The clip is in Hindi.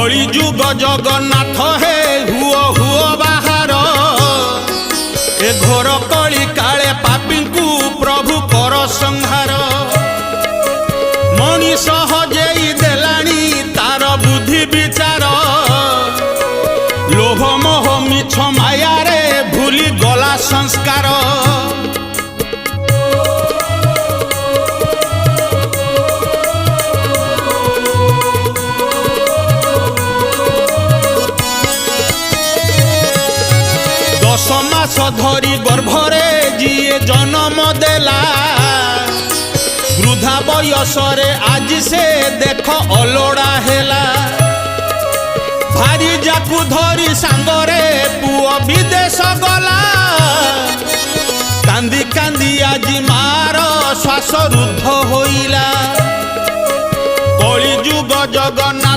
कली जुग जगन्नाथ हे हुओ हुओ बाहर ए घोर कली काले पापी को प्रभु कर संहार मनीष हजेई देलानी तार बुद्धि विचार लोभ मोह मिछ माया रे भूली गला संस्कार मास धरी गर्भरे जिए जन्म देला वृद्धा बयसरे आज से देख अलोड़ा हेला भारी जाकू धरी सांगरे पुओ विदेश गला कांदी कांदी आज मार श्वास रुद्ध होइला कली जुग जगन्नाथ